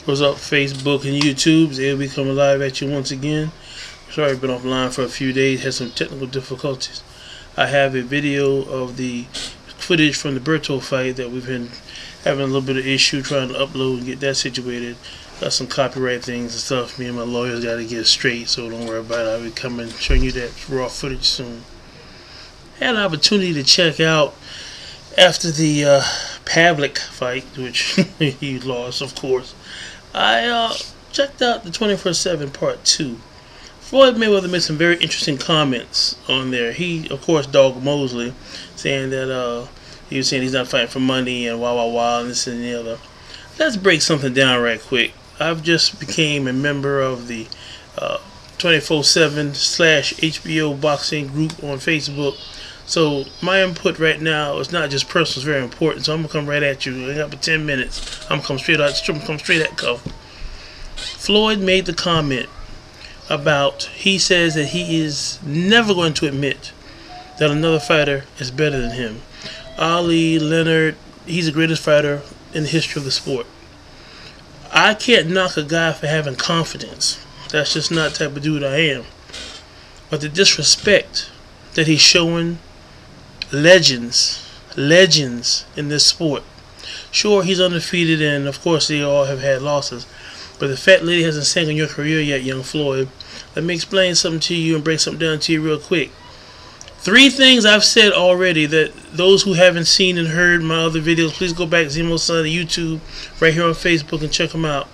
What's up, Facebook and YouTube? They'll be coming live at you once again. Sorry, I've been offline for a few days, had some technical difficulties. I have a video of the footage from the Berto fight that we've been having a little bit of issue trying to upload and get that situated. Got some copyright things and stuff. Me and my lawyers got to get straight, so don't worry about it. I'll be coming showing you that raw footage soon. Had an opportunity to check out after the Pavliac fight, which he lost, of course. I checked out the 24/7 Part 2. Floyd Mayweather made some very interesting comments on there. He, of course, dogged Mosley, saying that he was saying he's not fighting for money and and this and the other. Let's break something down right quick. I've just became a member of the 24/7/HBO boxing group on Facebook. So my input right now is not just personal; it's very important. So I'm gonna come right at you. I got about 10 minutes. I'm gonna come straight at cuff. Floyd made the comment about he says that he is never going to admit that another fighter is better than him. Ali, Leonard, he's the greatest fighter in the history of the sport. I can't knock a guy for having confidence. That's just not the type of dude I am. But the disrespect that he's showing legends in this sport. Sure, he's undefeated, and of course they all have had losses, but the fat lady hasn't sang on your career yet, young Floyd. Let me explain something to you and break something down to you real quick. 3 things I've said already that those who haven't seen and heard my other videos, please go back to Zemo's Son on YouTube, right here on Facebook, and check them out.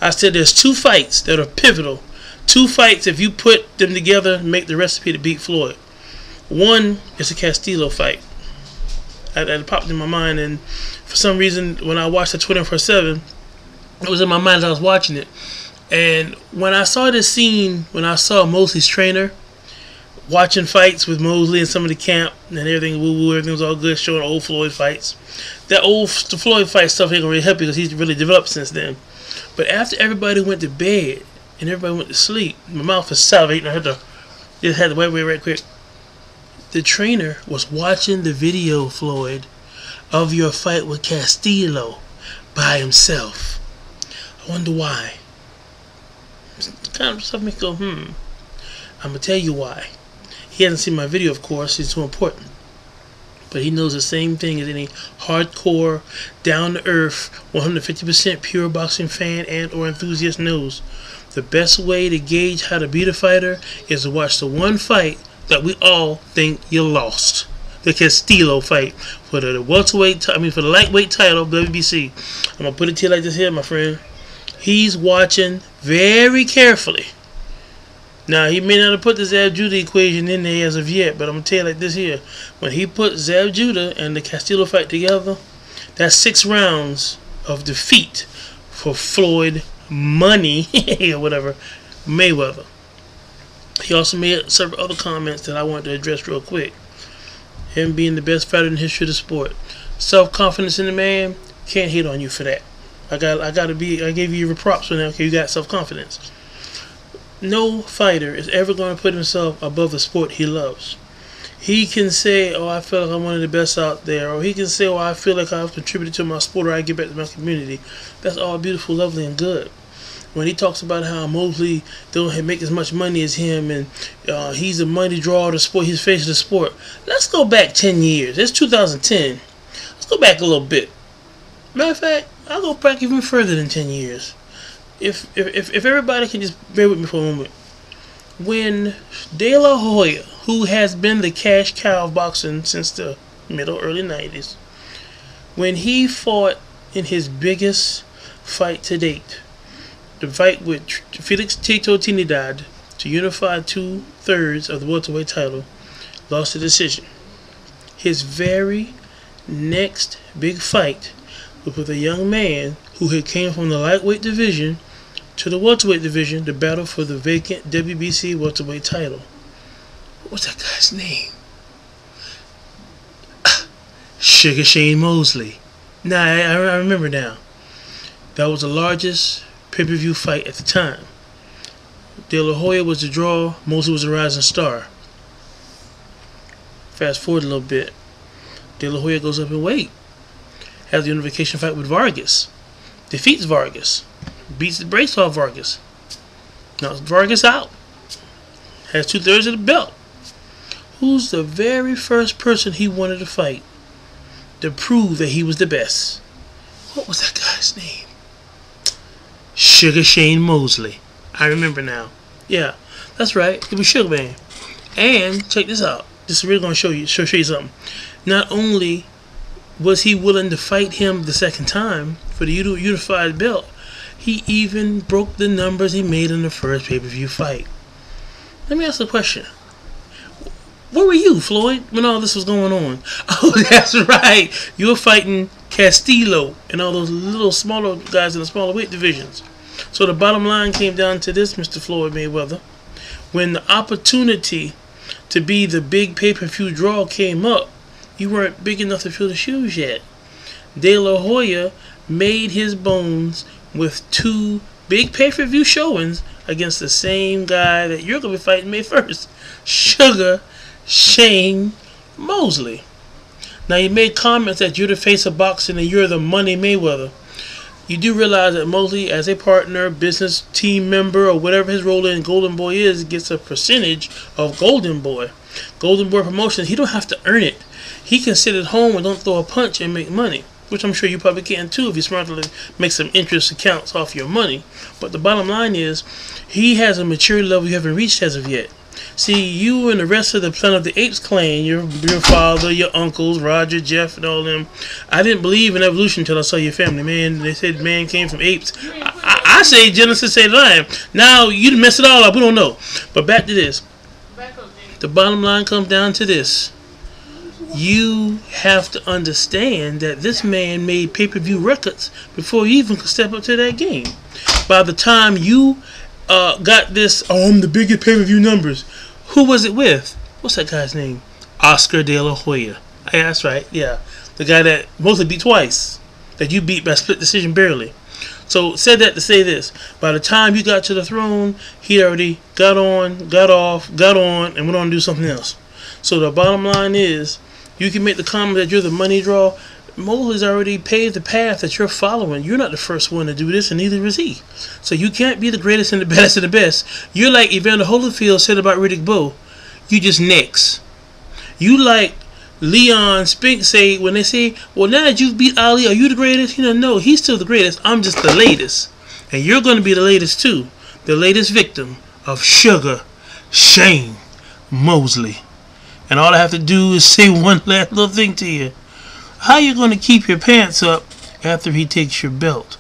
I said there's 2 fights that are pivotal. 2 fights, if you put them together, make the recipe to beat Floyd. One is the Castillo fight. That popped in my mind, and for some reason, when I watched the 24/7, it was in my mind as I was watching it. And when I saw this scene, when I saw Mosley's trainer watching fights with Mosley and some of the camp and everything, everything was all good, showing old Floyd fights. That old Floyd fight stuff ain't gonna really help you because he's really developed since then. But after everybody went to bed and everybody went to sleep, my mouth was salivating. I just had to wait right quick. The trainer was watching the video, Floyd, of your fight with Castillo by himself. I wonder why. Kind of stuff makes me go, I'm going to tell you why. He hasn't seen my video, of course. It's too important. But he knows the same thing as any hardcore, down-to-earth, 150% pure boxing fan and or enthusiast knows. The best way to gauge how to beat a fighter is to watch the one fight that we all think you lost. The Castillo fight for the welterweight, for the lightweight title, WBC. I'm gonna put it to you like this here, my friend. He's watching very carefully. Now he may not have put the Zab Judah equation in there as of yet, but I'm gonna tell you like this here. When he put Zab Judah and the Castillo fight together, that's 6 rounds of defeat for Floyd Money or whatever Mayweather. He also made several other comments that I wanted to address real quick. Him being the best fighter in the history of the sport. Self-confidence in the man, can't hate on you for that. I gave you your props for that because you got self-confidence. No fighter is ever going to put himself above the sport he loves. He can say, oh, I feel like I'm one of the best out there. Or he can say, oh, I feel like I've contributed to my sport or I give back to my community. That's all beautiful, lovely, and good. When he talks about how Mosley don't make as much money as him and he's a money draw of the sport, he's face of the sport. Let's go back 10 years. It's 2010. Let's go back a little bit. Matter of fact, I'll go back even further than 10 years. If everybody can just bear with me for a moment. When De La Hoya, who has been the cash cow of boxing since the early 90s, when he fought in his biggest fight to date, the fight with Felix Tito Trinidad to unify 2/3 of the welterweight title, lost the decision. His very next big fight was with a young man who had came from the lightweight division to the welterweight division to battle for the vacant WBC welterweight title. What was that guy's name? Sugar Shane Mosley. Nah, I remember now. That was the largest pay-per-view fight at the time. De La Hoya was the draw, Mosley was the rising star. Fast forward a little bit. De La Hoya goes up in weight. Has the unification fight with Vargas. Defeats Vargas. Beats the brakes off Vargas. Now Vargas out. Has 2/3 of the belt. Who's the very first person he wanted to fight to prove that he was the best? What was that guy's name? Sugar Shane Mosley. I remember now. Yeah, that's right. It was Sugar Man. And check this out. This is really going to show you something. Not only was he willing to fight him the second time for the unified belt, he even broke the numbers he made in the first pay-per-view fight. Let me ask a question. Where were you, Floyd, when all this was going on? Oh, that's right. You were fighting Castillo and all those little smaller guys in the smaller weight divisions. So the bottom line came down to this, Mr. Floyd Mayweather. When the opportunity to be the big pay-per-view draw came up, you weren't big enough to fill the shoes yet. De La Hoya made his bones with 2 big pay-per-view showings against the same guy that you're going to be fighting May 1st. Sugar Shane Mosley. Now, you made comments that you're the face of boxing and you're the money Mayweather. You do realize that Mosley, as a partner, business team member, or whatever his role in Golden Boy is, gets a percentage of Golden Boy. Golden Boy Promotions, he don't have to earn it. He can sit at home and don't throw a punch and make money, which I'm sure you probably can too if you're smart to make some interest accounts off your money. But the bottom line is, he has a maturity level you haven't reached as of yet. See, you and the rest of the Planet of the Apes clan, your father, your uncles, Roger, Jeff, and all them, I didn't believe in evolution until I saw your family, man. They said man came from apes. I say Genesis, say lion. Now, you mess it all up. We don't know. But back to this. The bottom line comes down to this. You have to understand that this man made pay-per-view records before you even could step up to that game. By the time you got this, the biggest pay-per-view numbers, who was it with? What's that guy's name? Oscar De La Hoya. Yeah, that's right. Yeah, the guy that Mosley beat twice, that you beat by split decision barely. So said that to say this: by the time you got to the throne, he already got on, got off, got on, and went on to do something else. So the bottom line is, you can make the comment that you're the money draw. Mosley's already paved the path that you're following. You're not the first one to do this, and neither is he. So you can't be the greatest and the best of the best. You're like Evander Holyfield said about Riddick Bowe. You just next. You like Leon Spink say when they say, well, now that you've beat Ali, are you the greatest? You know, no, he's still the greatest. I'm just the latest. And you're going to be the latest too. The latest victim of Sugar Shane Mosley. And all I have to do is say one last little thing to you. How you going to keep your pants up after he takes your belt?